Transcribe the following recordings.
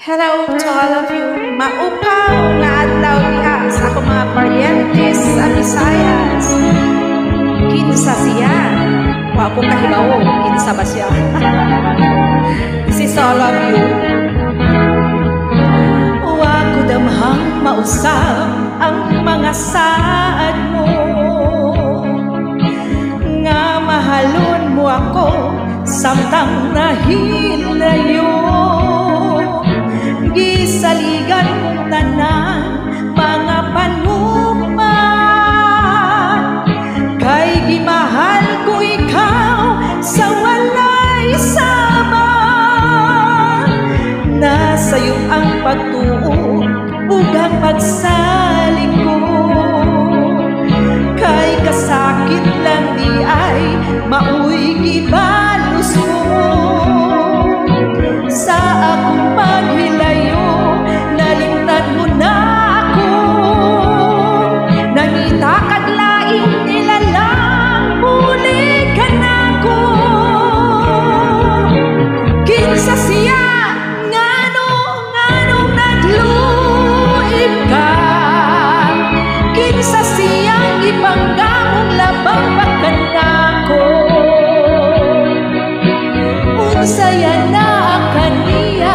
Hello to all of you. Maupaw nga adlaw diha sa akong mga paryentes sa Visayas. Kinsa siya? Wa ko kahibaw kinsa ba siya. This is all of you. Wa ko damhang mausap ang mga saad mo, nga mahalon mo ako samtang nahilayo. Gisaligan kong tanan mga panuma, kay gimahal ko ikaw sa walay sama. Nasa'yo ang pagtuo ug ang pagsalig ko, kay kasakit lang di ay maoy gibalos mo. Sa akong paghilayo, nalimtan mo na ako. Nangita kag laing nilalang, muli ka na ko. Kinsa siya, nganong nagluib ka. Kinsa siyang ipanggamong labang bakan ako. Unsaya na kaniya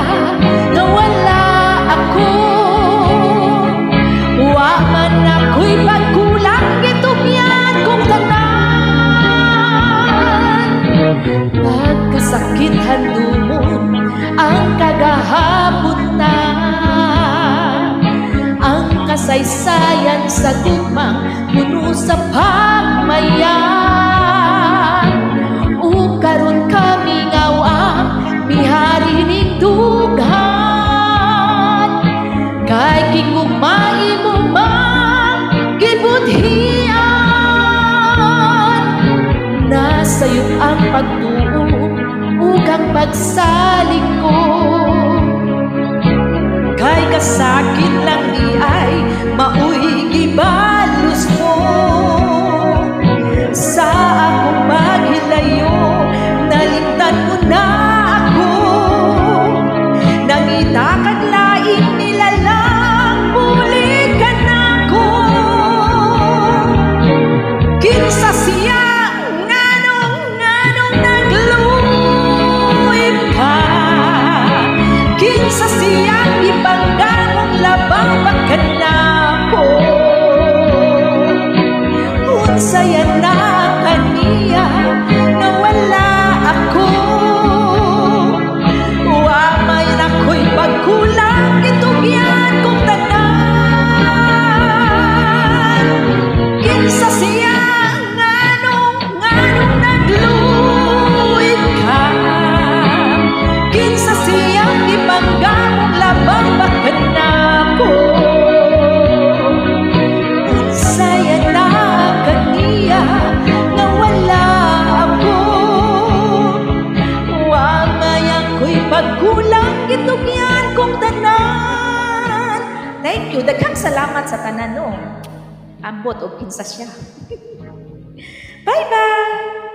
nga wala ako. Wa man ako'y pagkulang, gitugyan kong tanan. Pagkasakit handumon ang kagahapon na, ang kasaysayan sa gugmang puno sa pagmayan. O karon kami ngawang bihari ning dughan, kay kigugmay mo man gibudhian. Nasa'yo ang pagtuo ug ang pagsalig ko, kay kasakit lang di ay maoy gibalos mo. Sa akong paghilayo, nalimtan mo na ako. Nangita kag laing nilalang, muli ka na ko. Kinsa siya, nganong nagluib ka. Kinsa siyang ipanggamong labang bakan ako. Unsaya na kaniya na wala ako. Wa may ako'y pagkulang, gitugyan kong tanan. Kinsa siya, nganong nagluib ka. Kinsa siyang ipanggamong labang bakan ako. Unsaya na kaniya nga wala ako. Wa may ako'y pagkulang, gitugyan kong tanan. Thank you. Daghang salamat sa tanan no. Ambot og kinsa siya. Bye-bye.